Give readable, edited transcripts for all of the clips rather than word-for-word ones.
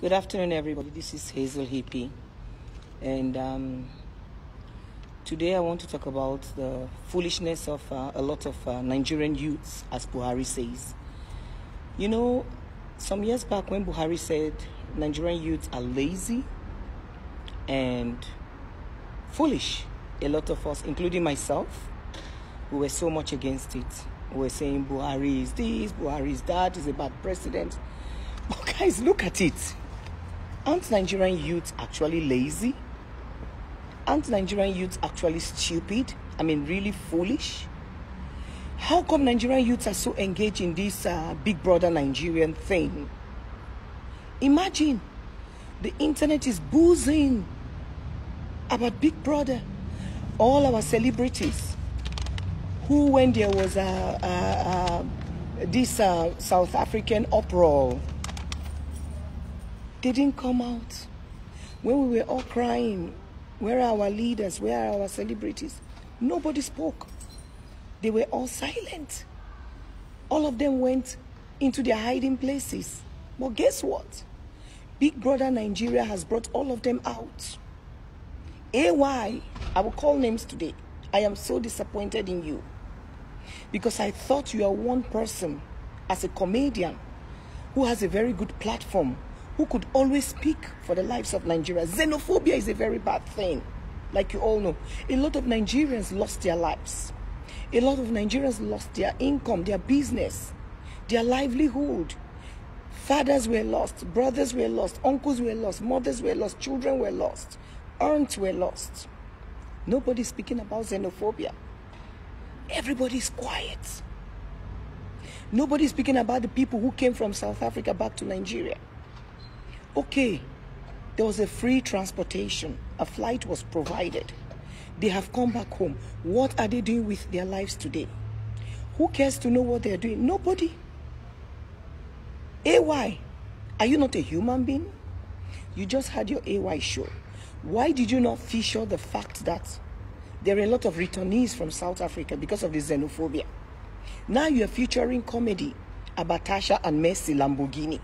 Good afternoon, everybody. This is Hazel Hippie, and today I want to talk about the foolishness of a lot of Nigerian youths, as Buhari says. You know, some years back when Buhari said Nigerian youths are lazy and foolish, a lot of us, including myself, we were so much against it. We were saying Buhari is this, Buhari is that, he's a bad president. But guys, look at it. Aren't Nigerian youths actually lazy? Aren't Nigerian youths actually stupid? I mean, really foolish? How come Nigerian youths are so engaged in this big brother Nigerian thing? Imagine, the internet is buzzing about big brother. All our celebrities who, when there was this South African uproar, they didn't come out. When we were all crying, where are our leaders? Where are our celebrities? Nobody spoke. They were all silent. All of them went into their hiding places. But guess what? Big Brother Nigeria has brought all of them out. AY, I will call names today. I am so disappointed in you. Because I thought you are one person, as a comedian, who has a very good platform, who could always speak for the lives of Nigeria. Xenophobia is a very bad thing, like you all know. A lot of Nigerians lost their lives. A lot of Nigerians lost their income, their business, their livelihood. Fathers were lost, brothers were lost, uncles were lost, mothers were lost, children were lost, aunts were lost. Nobody's speaking about xenophobia. Everybody's quiet. Nobody's speaking about the people who came from South Africa back to Nigeria. Okay, there was a free transportation. A flight was provided. They have come back home. What are they doing with their lives today? Who cares to know what they're doing? Nobody. AY, are you not a human being? You just had your AY show. Why did you not feature the fact that there are a lot of returnees from South Africa because of the xenophobia? Now you're featuring comedy about Tasha and Messi Lamborghini.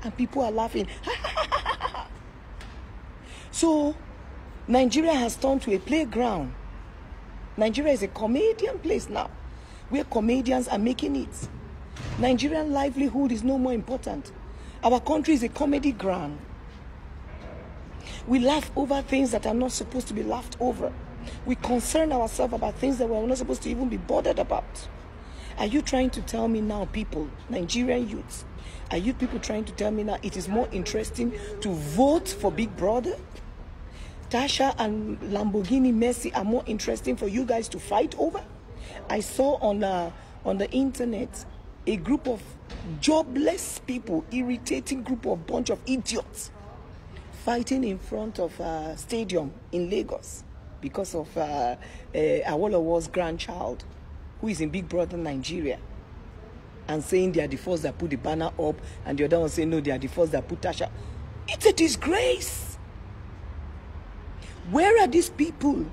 And people are laughing. So, Nigeria has turned to a playground. Nigeria is a comedian place now, where comedians are making it. Nigerian livelihood is no more important. Our country is a comedy ground. We laugh over things that are not supposed to be laughed over. We concern ourselves about things that we're not supposed to even be bothered about. Are you trying to tell me now, people, Nigerian youths, are you people trying to tell me now it is more interesting to vote for Big Brother? Tasha and Lamborghini Messi are more interesting for you guys to fight over? I saw on the internet a group of jobless people, irritating group of bunch of idiots, fighting in front of a stadium in Lagos because of Awolowo's grandchild, who is in Big Brother Nigeria, and saying they are the first that put the banner up, and the other one saying no, they are the first that put Tasha. It's a disgrace. Where are these people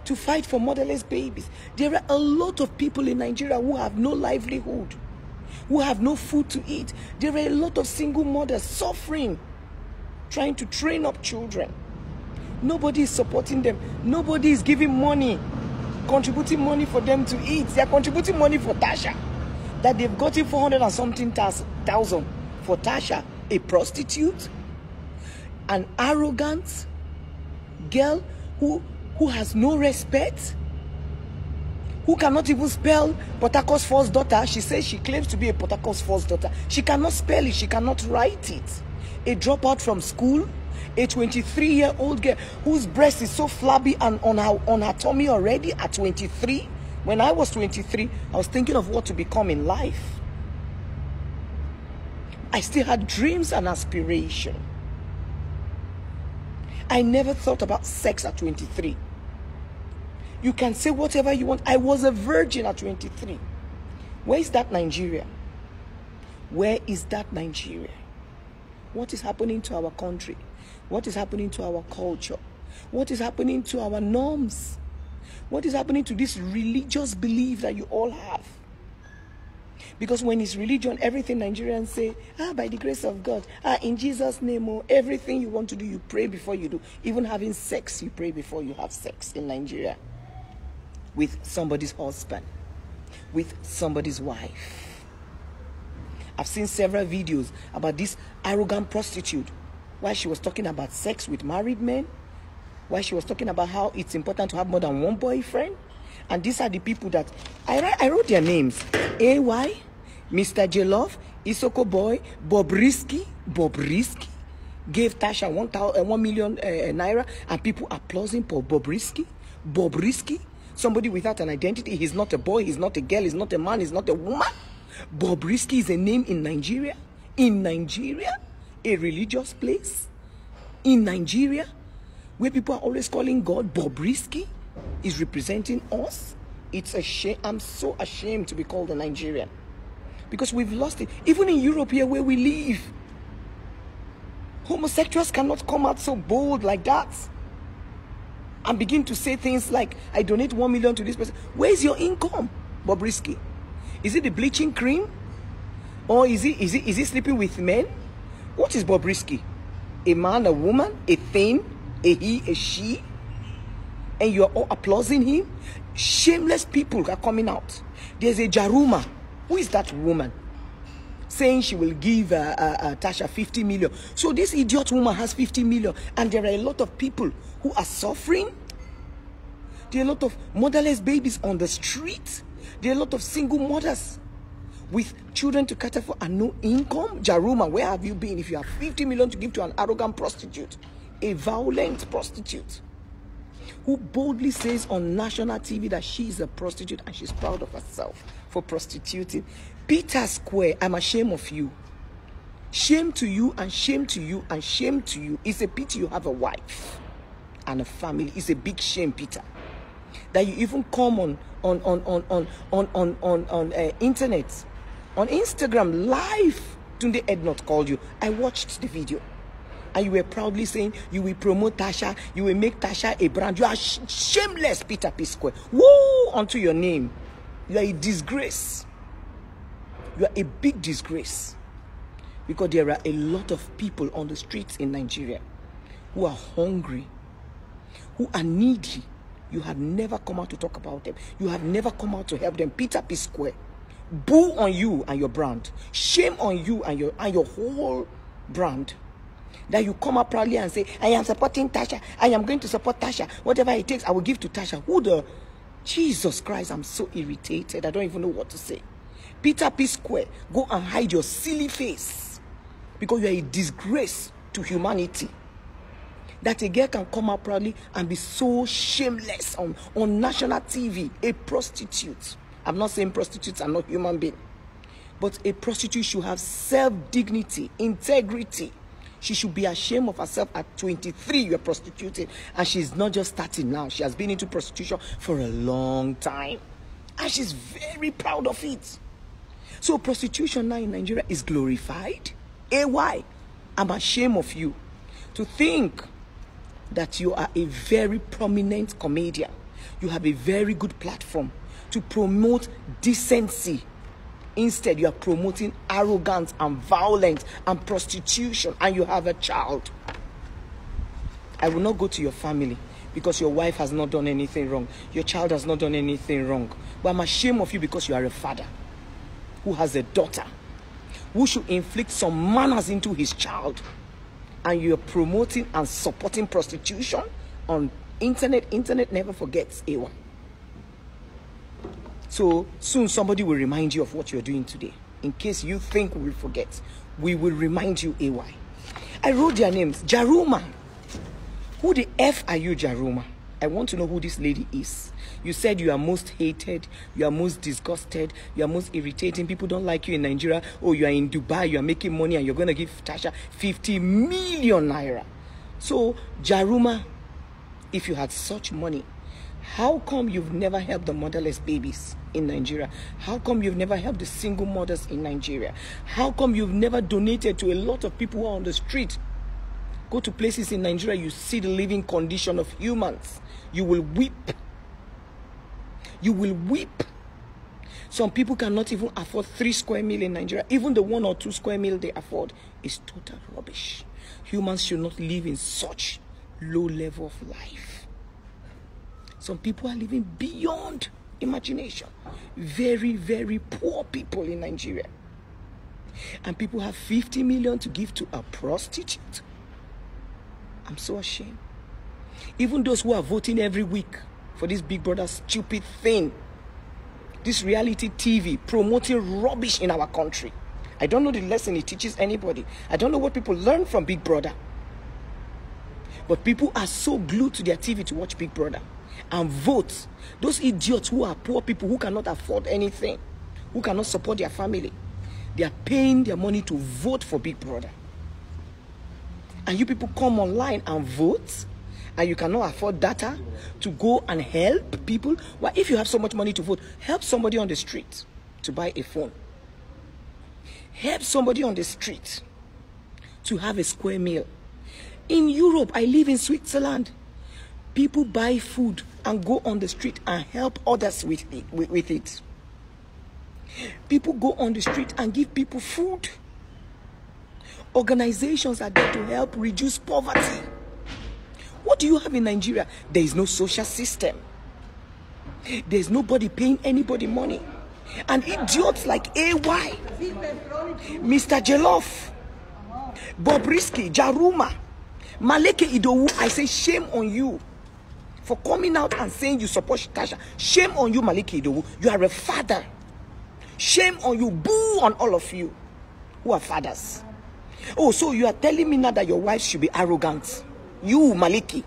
to fight for motherless babies? There are a lot of people in Nigeria who have no livelihood, who have no food to eat. There are a lot of single mothers suffering, trying to train up children. Nobody is supporting them. Nobody is giving money, contributing money for them to eat. They are contributing money for Tasha, that they've gotten 400 and something thousand for Tasha, a prostitute, an arrogant girl who has no respect, who cannot even spell Port Harcourt's first daughter. She says she claims to be a Port Harcourt's first daughter. She cannot spell it. She cannot write it. A dropout from school, a 23-year-old girl whose breast is so flabby and on her tummy already at 23. When I was 23, I was thinking of what to become in life. I still had dreams and aspiration. I never thought about sex at 23. You can say whatever you want. I was a virgin at 23. Where is that Nigeria? Where is that Nigeria? What is happening to our country? What is happening to our culture? What is happening to our norms? What is happening to this religious belief that you all have? Because when it's religion, everything Nigerians say, by the grace of God, in Jesus' name, oh, everything you want to do, you pray before you do. Even having sex, you pray before you have sex in Nigeria. With somebody's husband, with somebody's wife. I've seen several videos about this arrogant prostitute, while she was talking about sex with married men, while she was talking about how it's important to have more than one boyfriend. And these are the people that, I wrote their names. AY, Mr. J Love, Isoko Boy, Bob Risky gave Tasha 1 million naira, and people applauding for Bob Risky. Bob Risky, somebody without an identity. He's not a boy, he's not a girl, he's not a man, he's not a woman. Bob Risky is a name in Nigeria. In Nigeria, a religious place. In Nigeria, where people are always calling God Bob Risky, is representing us. It's a shame. I'm so ashamed to be called a Nigerian, because we've lost it. Even in Europe here where we live, homosexuals cannot come out so bold like that and begin to say things like, I donate 1 million to this person. Where's your income, Bob Risky? Is it the bleaching cream? Or is he sleeping with men? What is Bob Risky? A man, a woman, a thing, a he, a she? And you're all applauding him? Shameless people are coming out. There's a Jaruma. Who is that woman? Saying she will give Tasha 50 million. So this idiot woman has 50 million. And there are a lot of people who are suffering. There are a lot of motherless babies on the street. There are a lot of single mothers with children to cater for and no income. Jaruma, where have you been if you have 50 million to give to an arrogant prostitute? A violent prostitute who boldly says on national TV that she is a prostitute and she's proud of herself for prostituting. Peter Square, I'm ashamed of you. Shame to you and shame to you and shame to you. It's a pity you have a wife and a family. It's a big shame, Peter, that you even come on internet, on Instagram live. Tunde Ednot called you. I watched the video. And you were proudly saying you will promote Tasha, you will make Tasha a brand. You are shameless, Peter P. Square. Woe unto your name. You are a disgrace. You are a big disgrace. Because there are a lot of people on the streets in Nigeria who are hungry, who are needy. You have never come out to talk about them. You have never come out to help them. Peter P. Square. Boo on you and your brand. Shame on you and your whole brand. That you come up proudly and say, I am supporting Tasha. I am going to support Tasha. Whatever it takes, I will give to Tasha. Who the... Jesus Christ, I'm so irritated. I don't even know what to say. Peter P. Square, go and hide your silly face. Because you are a disgrace to humanity. That a girl can come out proudly and be so shameless on national TV. A prostitute. I'm not saying prostitutes are not human beings. But a prostitute should have self-dignity, integrity. She should be ashamed of herself. At 23, you're prostituting. And she's not just starting now. She has been into prostitution for a long time. And she's very proud of it. So prostitution now in Nigeria is glorified. AY, I'm ashamed of you. To think that you are a very prominent comedian. You have a very good platform to promote decency. Instead, you are promoting arrogance and violence and prostitution, and you have a child. I will not go to your family because your wife has not done anything wrong. Your child has not done anything wrong. But I'm ashamed of you because you are a father who has a daughter who should inflict some manners into his child. And you're promoting and supporting prostitution on internet. Internet never forgets, A1. So soon somebody will remind you of what you're doing today. In case you think we will forget, we will remind you, AY. I wrote their names. Jaruma. Who the F are you, Jaruma? I want to know who this lady is. You said you are most hated, you are most disgusted, you are most irritating. People don't like you in Nigeria. Oh, you are in Dubai, you are making money, and you're going to give Tasha 50 million naira. So, Jaruma, if you had such money, how come you've never helped the motherless babies in Nigeria? How come you've never helped the single mothers in Nigeria? How come you've never donated to a lot of people who are on the street? Go to places in Nigeria, you see the living condition of humans. You will weep. You will weep. Some people cannot even afford 3 square meal in Nigeria. Even the 1 or 2 square meal they afford is total rubbish. Humans should not live in such low level of life. Some people are living beyond imagination. Very, very poor people in Nigeria. And people have 50 million to give to a prostitute. I'm so ashamed. Even those who are voting every week for this Big Brother stupid thing, this reality TV promoting rubbish in our country. I don't know the lesson it teaches anybody. I don't know what people learn from Big Brother. But people are so glued to their TV to watch Big Brother and vote. Those idiots who are poor people, who cannot afford anything, who cannot support their family, they are paying their money to vote for Big Brother. And you people come online and vote, and you cannot afford data to go and help people. Well, if you have so much money to vote, help somebody on the street to buy a phone. Help somebody on the street to have a square meal. In Europe, I live in Swaziland. People buy food and go on the street and help others with it. People go on the street and give people food. Organizations are there to help reduce poverty. What do you have in Nigeria? There is no social system. There is nobody paying anybody money. And idiots like AY, Mr. Jollof, Bobrisky, Jaruma, Maleke Idowu, I say shame on you for coming out and saying you support Tasha. Shame on you, Maleke Idowu. You are a father. Shame on you. Boo on all of you who are fathers. Oh, so you are telling me now that your wife should be arrogant. You, Maliki.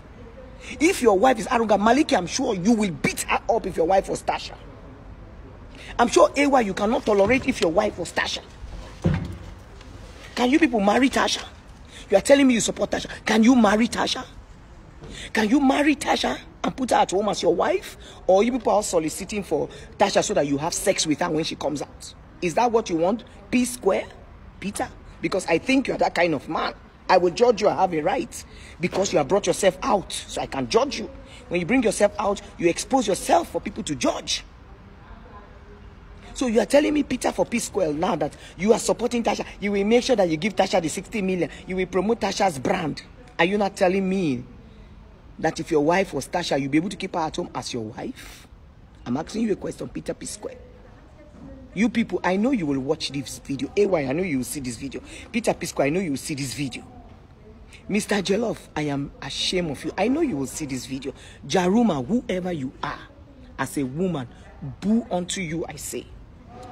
If your wife is arrogant, Maliki, I'm sure you will beat her up if your wife was Tasha. I'm sure, AY, you cannot tolerate if your wife was Tasha. Can you people marry Tasha? You are telling me you support Tasha. Can you marry Tasha? Can you marry Tasha and put her at home as your wife? Or you people are soliciting for Tasha so that you have sex with her when she comes out? Is that what you want? P square? Peter? Because I think you are that kind of man. I will judge you. I have a right. Because you have brought yourself out. So I can judge you. When you bring yourself out, you expose yourself for people to judge. So you are telling me, Peter, for Peace Square now that you are supporting Tasha, you will make sure that you give Tasha the 60 million. You will promote Tasha's brand. Are you not telling me that if your wife was Tasha, you'll be able to keep her at home as your wife? I'm asking you a question, Peter Peace Square. You people, I know you will watch this video. AY, I know you will see this video. Peter Peace Square, I know you will see this video. Mr. Jollof, I am ashamed of you. I know you will see this video. Jaruma, whoever you are, as a woman, boo unto you, I say.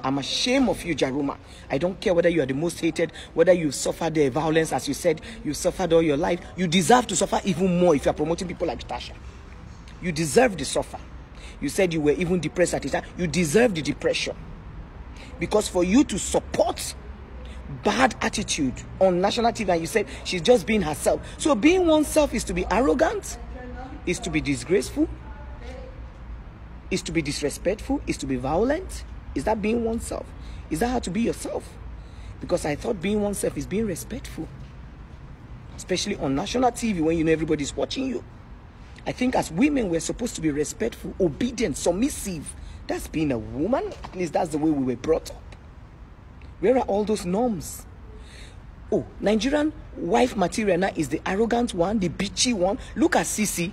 I'm ashamed of you, Jaruma. I don't care whether you are the most hated, whether you suffered the violence, as you said, you suffered all your life. You deserve to suffer even more if you are promoting people like Tasha. You deserve to suffer. You said you were even depressed at the time. You deserve the depression. Because for you to support bad attitude on national TV, and you said she's just being herself. So being oneself is to be arrogant, is to be disgraceful, is to be disrespectful, is to be violent. Is that being oneself? Is that how to be yourself? Because I thought being oneself is being respectful. Especially on national TV when you know everybody's watching you. I think as women we're supposed to be respectful, obedient, submissive. That's being a woman. At least that's the way we were brought up. Where are all those norms? Oh, Nigerian wife material now is the arrogant one, the bitchy one. Look at Sisi.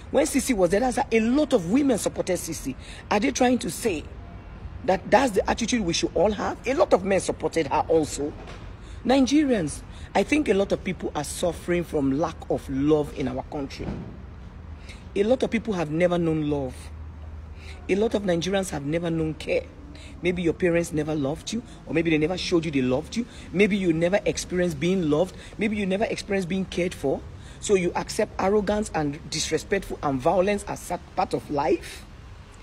When Sisi was there, a lot of women supported Sisi. Are they trying to say that that's the attitude we should all have? A lot of men supported her also. Nigerians, I think a lot of people are suffering from lack of love in our country. A lot of people have never known love. A lot of Nigerians have never known care. Maybe your parents never loved you, or maybe they never showed you they loved you. Maybe you never experienced being loved. Maybe you never experienced being cared for. So you accept arrogance and disrespectful and violence as part of life.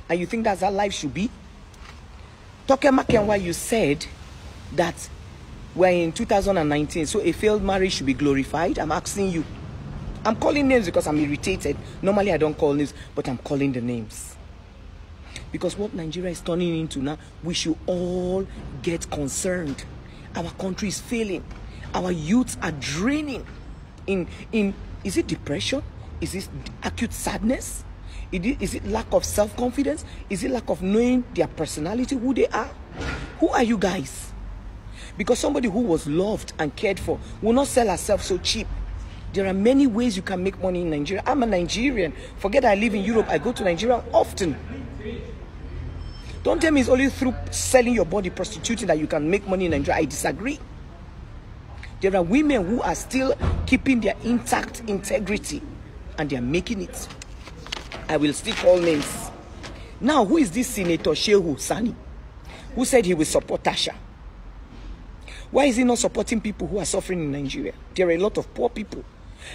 And you think that's how life should be? Toke Makenwa, you said that we're in 2019, so a failed marriage should be glorified. I'm asking you. I'm calling names because I'm irritated. Normally I don't call names, but I'm calling the names. Because what Nigeria is turning into now, we should all get concerned. Our country is failing. Our youths are draining. Is it depression? Is this acute sadness? Is it lack of self-confidence? Is it lack of knowing their personality, who they are? Who are you guys? Because somebody who was loved and cared for will not sell herself so cheap. There are many ways you can make money in Nigeria. I'm a Nigerian. Forget I live in Europe. I go to Nigeria often. Don't tell me it's only through selling your body, prostituting, that you can make money in Nigeria. I disagree. There are women who are still keeping their intact integrity and they are making it. I will still call names. Now, who is this Senator Shehu Sani who said he will support Tasha? Why is he not supporting people who are suffering in Nigeria? There are a lot of poor people.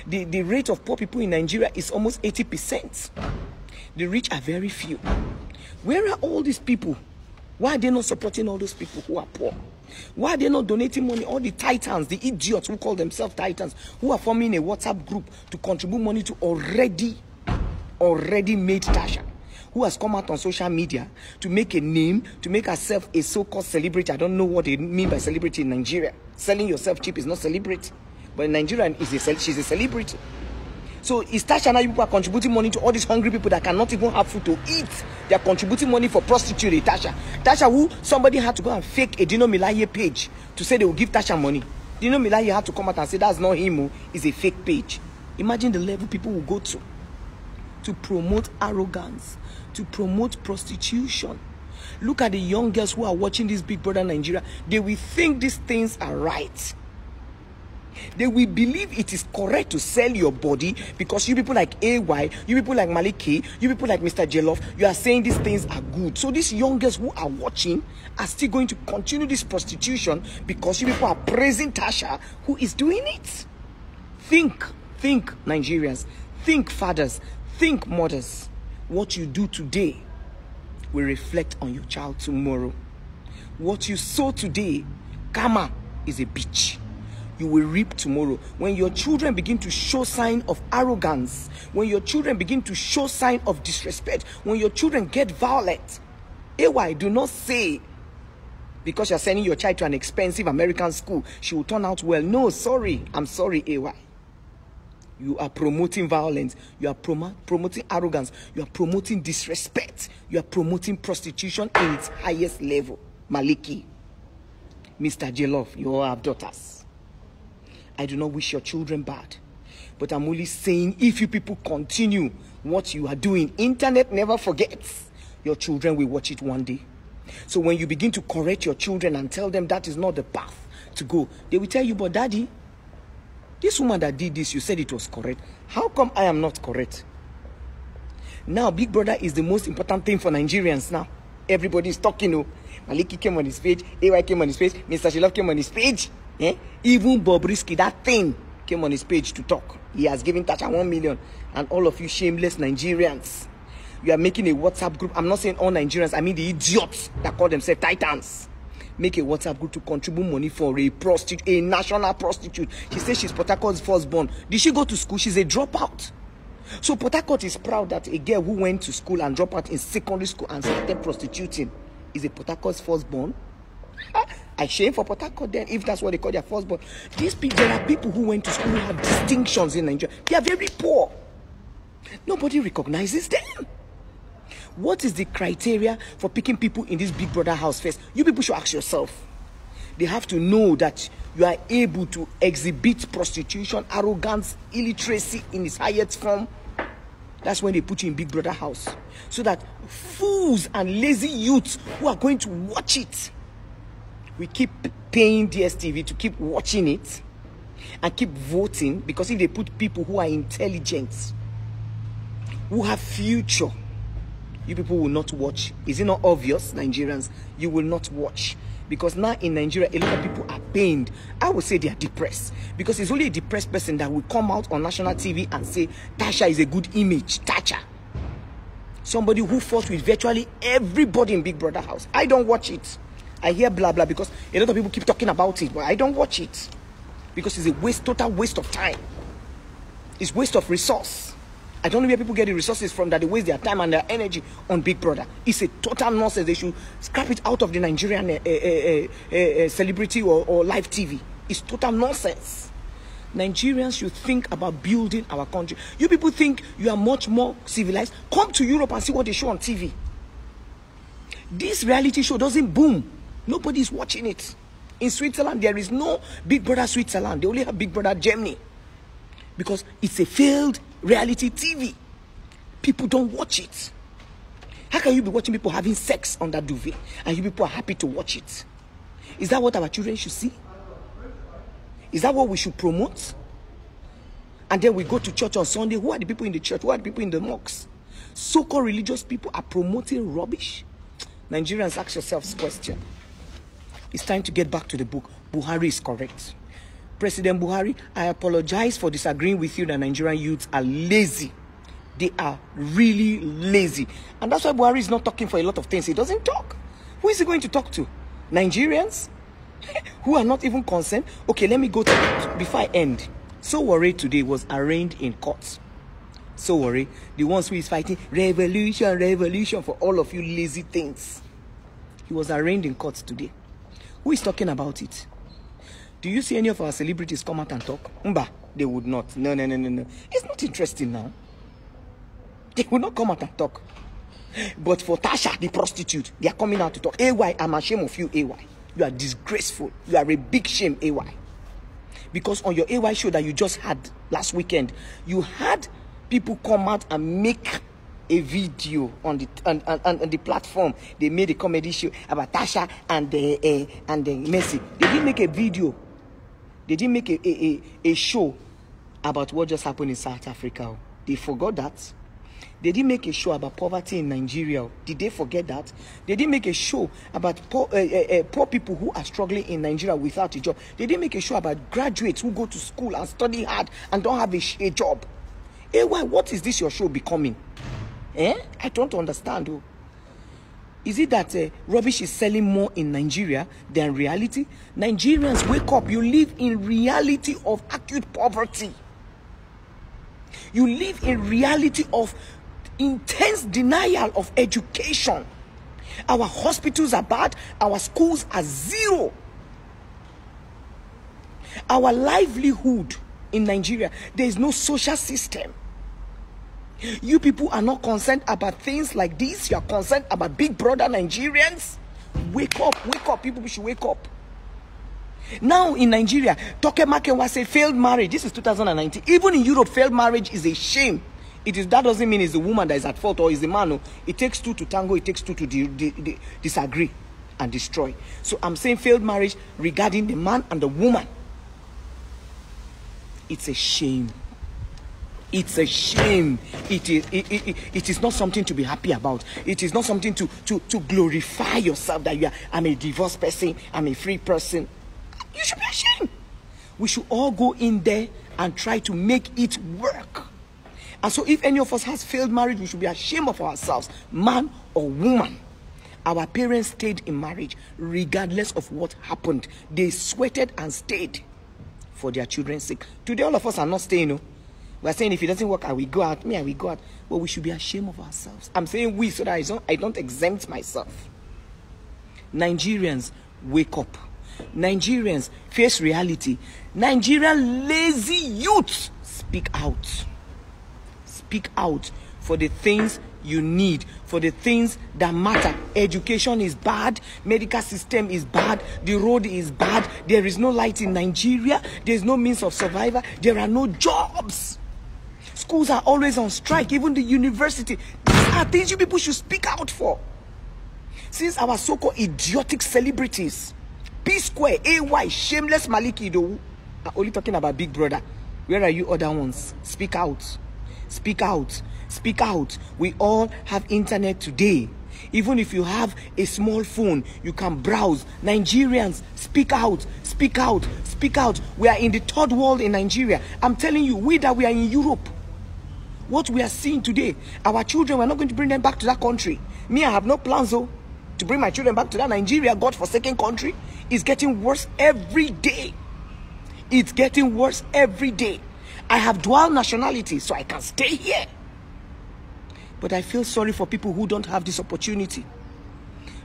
The rate of poor people in Nigeria is almost 80%. The rich are very few. Where are all these people? Why are they not supporting all those people who are poor? Why are they not donating money? All the titans, the idiots who call themselves titans, who are forming a WhatsApp group to contribute money to already made Tasha, who has come out on social media to make a name, to make herself a so-called celebrity. I don't know what they mean by celebrity in Nigeria. Selling yourself cheap is not celebrity. But in Nigeria, she's a celebrity. So is Tasha now, you people are contributing money to all these hungry people that cannot even have food to eat? They are contributing money for prostitute. Tasha, who somebody had to go and fake a Dino Milaye page to say they will give Tasha money. Dino Milaye had to come out and say that's not him, it's a fake page. Imagine the level people will go to promote arrogance, to promote prostitution. Look at the young girls who are watching this Big Brother Nigeria. They will think these things are right. They will believe it is correct to sell your body because you people like AY, you people like Maliki, you people like Mr. Jeloff, you are saying these things are good. So these young girls who are watching are still going to continue this prostitution because you people are praising Tasha, who is doing it. Think Nigerians, think fathers, think mothers. What you do today will reflect on your child tomorrow. What you sow today, karma is a bitch. You will reap tomorrow. When your children begin to show sign of arrogance, when your children begin to show sign of disrespect, when your children get violent, AY, do not say because you're sending your child to an expensive American school, she will turn out well. No, sorry. I'm sorry, AY. You are promoting violence. You are promoting arrogance. You are promoting disrespect. You are promoting prostitution in its highest level. Maliki, Mr. Jeloff, you all have daughters. I do not wish your children bad. But I'm only saying, if you people continue what you are doing, internet never forgets. Your children will watch it one day. So when you begin to correct your children and tell them that is not the path to go, they will tell you, but daddy, this woman that did this, you said it was correct. How come I am not correct? Now, Big Brother is the most important thing for Nigerians now. Everybody is talking. Oh, Maliki came on his page, AY came on his page, Mr. Shilov came on his page. Even Bobrisky, that thing, came on his page to talk. He has given Tasha 1 million. And all of you shameless Nigerians, you are making a WhatsApp group. I'm not saying all Nigerians, I mean the idiots that call themselves titans. Make a WhatsApp group to contribute money for a prostitute, a national prostitute. She says she's Port Harcourt's firstborn. Did she go to school? She's a dropout. So Port Harcourt is proud that a girl who went to school and dropped out in secondary school and started prostituting is a Port Harcourt's firstborn. I shame for Port Harcourt then, if that's what they call their firstborn. These people, there are people who went to school who have distinctions in Nigeria. They are very poor. Nobody recognizes them. What is the criteria for picking people in this Big Brother house first? You people should ask yourself. They have to know that you are able to exhibit prostitution, arrogance, illiteracy in its highest form. That's when they put you in Big Brother house. So that fools and lazy youths who are going to watch it, we keep paying DSTV to keep watching it and keep voting, because if they put people who are intelligent, who have future, you people will not watch. Is it not obvious, Nigerians? You will not watch. Because now in Nigeria, a lot of people are pained. I would say they are depressed. Because it's only a depressed person that will come out on national TV and say, Tasha is a good image. Tasha. Somebody who fought with virtually everybody in Big Brother house. I don't watch it. I hear blah blah because a lot of people keep talking about it, but I don't watch it because it's a waste, total waste of time. It's waste of resource. I don't know where people get the resources from that they waste their time and their energy on Big Brother. It's a total nonsense. They should scrap it out of the Nigerian celebrity or live TV. It's total nonsense. Nigerians should think about building our country. You people think you are much more civilized. Come to Europe and see what they show on TV. This reality show doesn't boom. Nobody is watching it. In Switzerland, there is no Big Brother Switzerland. They only have Big Brother Germany. Because it's a failed reality TV. People don't watch it. How can you be watching people having sex on that duvet and you people are happy to watch it? Is that what our children should see? Is that what we should promote? And then we go to church on Sunday. Who are the people in the church? Who are the people in the mosques? So-called religious people are promoting rubbish. Nigerians, ask yourselves this question. It's time to get back to the book. Buhari is correct. President Buhari, I apologize for disagreeing with you that Nigerian youths are lazy. They are really lazy. And that's why Buhari is not talking for a lot of things. He doesn't talk. Who is he going to talk to? Nigerians? Who are not even concerned? Okay, let me go to, before I end. Sowore today was arraigned in court. Sowore, the ones who is fighting revolution, revolution for all of you lazy things. He was arraigned in court today. Who is talking about it? Do you see any of our celebrities come out and talk? Mba, they would not. No. It's not interesting now. They would not come out and talk. But for Tasha, the prostitute, they are coming out to talk. AY, I'm ashamed of you, AY. You are disgraceful. You are a big shame, AY. Because on your AY show that you just had last weekend, you had people come out and make a video on the platform. They made a comedy show about Tasha and Messi. They didn't make a video. They didn't make a show about what just happened in South Africa. They forgot that. They didn't make a show about poverty in Nigeria. Did they forget that? They didn't make a show about poor people who are struggling in Nigeria without a job. They didn't make a show about graduates who go to school and study hard and don't have a job. Hey, why? What is this your show becoming? I don't understand. Oh. Is it that rubbish is selling more in Nigeria than reality? Nigerians, wake up. You live in reality of acute poverty. You live in reality of intense denial of education. Our hospitals are bad. Our schools are zero. Our livelihood in Nigeria, there is no social system. You people are not concerned about things like this. You are concerned about Big Brother Nigerians. Wake up, wake up. People should wake up. Now in Nigeria, Toke Makenwa said failed marriage. This is 2019. Even in Europe, failed marriage is a shame. That doesn't mean it's the woman that is at fault or it's the man. No. It takes two to tango. It takes two to disagree and destroy. So I'm saying failed marriage regarding the man and the woman. It's a shame. It's a shame. It is not something to be happy about. It is not something to glorify yourself that I'm a divorced person, I'm a free person. You should be ashamed. We should all go in there and try to make it work. And so if any of us has failed marriage, we should be ashamed of ourselves, man or woman. Our parents stayed in marriage regardless of what happened. They sweated and stayed for their children's sake. Today all of us are not staying, no. We are saying if it doesn't work, I will go out. Me, I will go out. But we should be ashamed of ourselves. I'm saying we so that I don't exempt myself. Nigerians, wake up. Nigerians, face reality. Nigerian lazy youth, speak out. Speak out for the things you need, for the things that matter. Education is bad, medical system is bad, the road is bad, there is no light in Nigeria, there is no means of survival, there are no jobs. Schools are always on strike, even the university. These are things you people should speak out for. Since our so-called idiotic celebrities, P-Square, AY, shameless Maliki Idowu, are only talking about Big Brother. Where are you other ones? Speak out. Speak out. Speak out. We all have internet today. Even if you have a small phone, you can browse. Nigerians, speak out. Speak out. Speak out. We are in the third world in Nigeria. I'm telling you, we are in Europe. What we are seeing today, our children, we're not going to bring them back to that country. Me, I have no plans, though, to bring my children back to that Nigeria, God-forsaken country. It's getting worse every day. It's getting worse every day. I have dual nationality, so I can stay here. But I feel sorry for people who don't have this opportunity.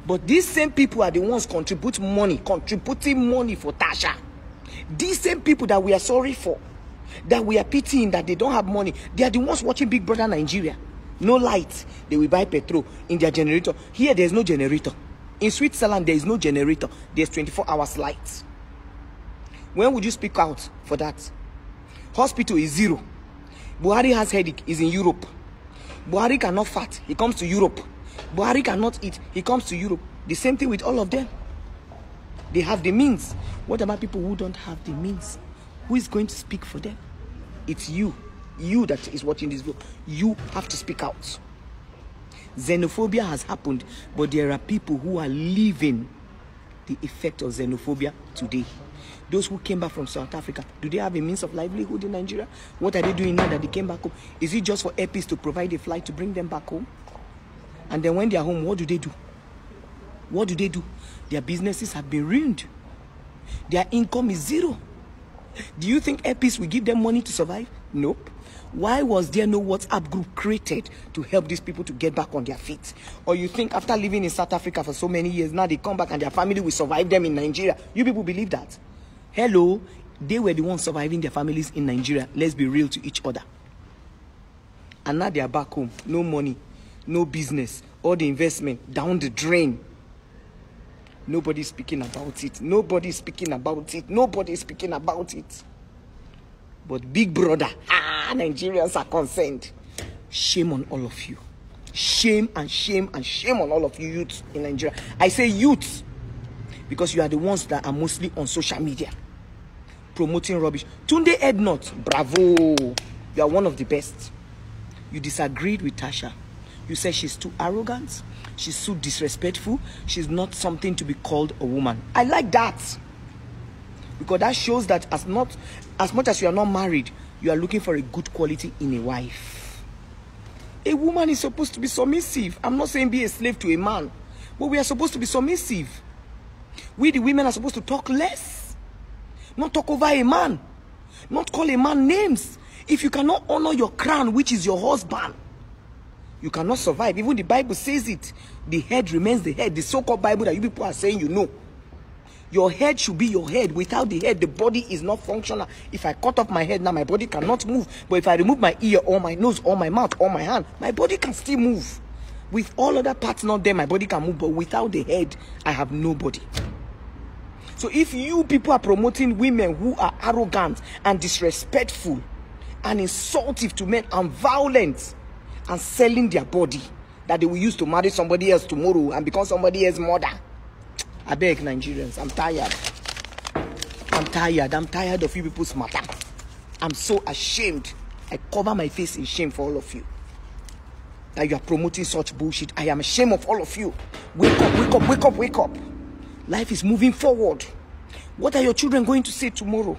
But these same people are the ones contributing money for Tasha. These same people that we are sorry for. that we are pitying that they don't have money. They are the ones watching Big Brother Nigeria. No light. They will buy petrol in their generator. Here, there is no generator. In Swaziland, there is no generator. There's 24 hours light. When would you speak out for that? Hospital is zero. Buhari has headache. He's in Europe. Buhari cannot fart. He comes to Europe. Buhari cannot eat. He comes to Europe. The same thing with all of them. They have the means. What about people who don't have the means? Who is going to speak for them? It's you. You that is watching this video. You have to speak out. Xenophobia has happened, but there are people who are living the effect of xenophobia today. Those who came back from South Africa, do they have a means of livelihood in Nigeria? What are they doing now that they came back home? Is it just for airpeace to provide a flight to bring them back home? And then when they are home, what do they do? What do they do? Their businesses have been ruined. Their income is zero. Do you think airpeace will give them money to survive? Nope. Why was there no WhatsApp group created to help these people to get back on their feet? Or you think after living in South Africa for so many years, now they come back and their family will survive them in Nigeria? You people believe that? Hello, they were the ones surviving their families in Nigeria. Let's be real to each other. And now they are back home. No money, no business, all the investment down the drain. Nobody's speaking about it. Nobody's speaking about it. Nobody's speaking about it. But Big Brother, Nigerians are concerned. Shame on all of you. Shame and shame and shame on all of you youths in Nigeria. I say youths because you are the ones that are mostly on social media promoting rubbish. Tunde Ednut, bravo. You are one of the best. You disagreed with Tasha. You said she's too arrogant. She's too disrespectful. She's not something to be called a woman. I like that. Because that shows that as much as you are not married, you are looking for a good quality in a wife. A woman is supposed to be submissive. I'm not saying be a slave to a man. But we are supposed to be submissive. We the women are supposed to talk less. Not talk over a man. Not call a man names. If you cannot honor your crown, which is your husband, you cannot survive. Even the Bible says it. The head remains the head. The so-called Bible that you people are saying you know. Your head should be your head. Without the head, the body is not functional. If I cut off my head now, my body cannot move. But if I remove my ear or my nose or my mouth or my hand, my body can still move. With all other parts not there, my body can move. But without the head, I have nobody. So if you people are promoting women who are arrogant and disrespectful and insultive to men and violent and selling their body that they will use to marry somebody else tomorrow and become somebody else's mother, I beg Nigerians, I'm tired. I'm tired. I'm tired of you people's matter. I'm so ashamed. I cover my face in shame for all of you. That you are promoting such bullshit. I am ashamed of all of you. Wake up, wake up, wake up, wake up. Life is moving forward. What are your children going to say tomorrow?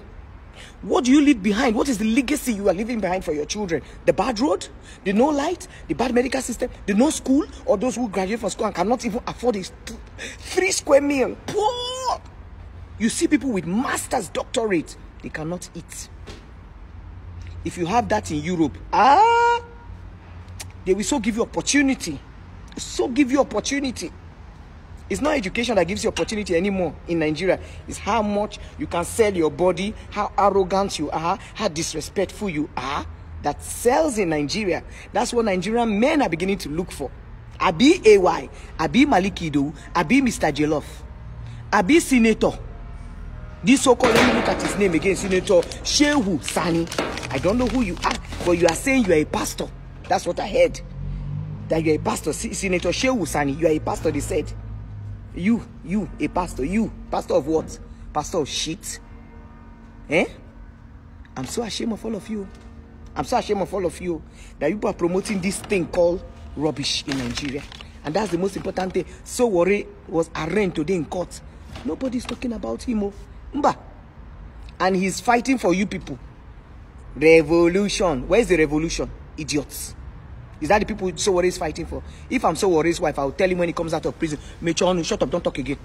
What do you leave behind? What is the legacy you are leaving behind for your children? The bad road? The no light? The bad medical system? The no school? Or those who graduate from school and cannot even afford a 3 square meal? Poor! You see people with master's doctorate, they cannot eat. If you have that in Europe, they will so give you opportunity. So give you opportunity. It's not education that gives you opportunity anymore in Nigeria. It's how much you can sell your body, how arrogant you are, how disrespectful you are, that sells in Nigeria. That's what Nigerian men are beginning to look for. Abi AY, Abi Malikido, Abi Mr. Jollof, Abi Senator. This so-called, let me look at his name again, Senator Shehu Sani. I don't know who you are, but you are saying you are a pastor. That's what I heard. That you are a pastor. Senator Shehu Sani, you are a pastor, they said. You, a pastor. You, pastor of what? Pastor of shit? Eh? I'm so ashamed of all of you. I'm so ashamed of all of you that you are promoting this thing called rubbish in Nigeria. And that's the most important thing. So Worry was arraigned today in court. Nobody's talking about him. Mba. And he's fighting for you people. Revolution. Where's the revolution? Idiots. Is that the people So Worry is fighting for? If I'm So Worry's wife, I'll tell him when he comes out of prison, Mechonu, shut up, don't talk again.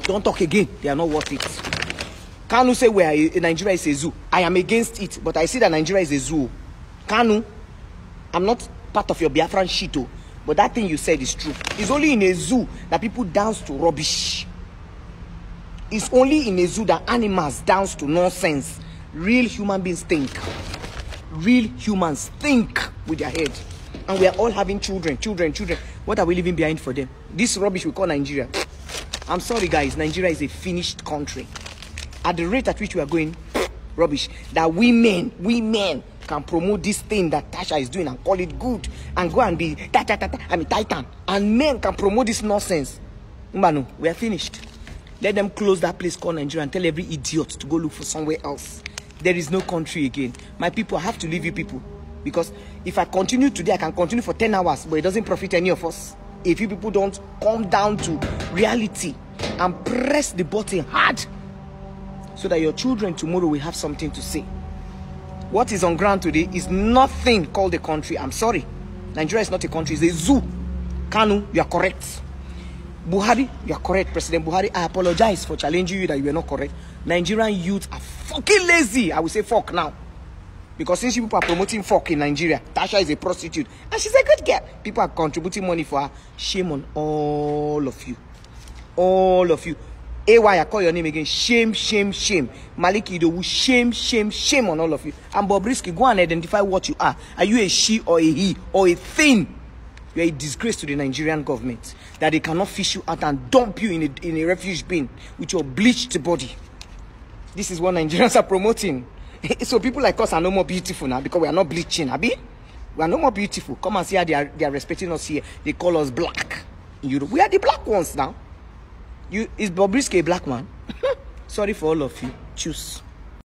Don't talk again. They are not worth it. Kanu say Nigeria is a zoo. I am against it, but I see that Nigeria is a zoo. Kanu, I'm not part of your Biafran shit, but that thing you said is true. It's only in a zoo that people dance to rubbish. It's only in a zoo that animals dance to nonsense. Real human beings think. Real humans think with their head. And we are all having children. What are we leaving behind for them? This rubbish we call Nigeria. I'm sorry, guys. Nigeria is a finished country. At the rate at which we are going, rubbish. That we men can promote this thing that Tasha is doing and call it good and go and be Titan. And men can promote this nonsense. Mbano, we are finished. Let them close that place called Nigeria and tell every idiot to go look for somewhere else. There is no country again. My people, I have to leave you people. Because if I continue today, I can continue for 10 hours, but it doesn't profit any of us. If you people don't come down to reality and press the button hard so that your children tomorrow will have something to say. What is on ground today is nothing called a country. I'm sorry. Nigeria is not a country. It's a zoo. Kanu, you are correct. Buhari, you are correct. President Buhari, I apologize for challenging you that you were not correct. Nigerian youth are fucking lazy. I will say fuck now. Because since people are promoting fuck in Nigeria, Tasha is a prostitute. And she's a good girl. People are contributing money for her. Shame on all of you. All of you. AY, I call your name again. Shame, shame, shame. Malik Idowu, shame, shame, shame on all of you. And Bobrisky, go and identify what you are. Are you a she or a he or a thing? You are a disgrace to the Nigerian government. That they cannot fish you out and dump you in a refuge bin with your bleached body. This is what Nigerians are promoting. So people like us are no more beautiful now because we are not bleaching, Abi. We are no more beautiful. Come and see how they are respecting us here. They call us black in Europe. We are the black ones now. Is Bobrisky a black man? Sorry for all of you. Choose.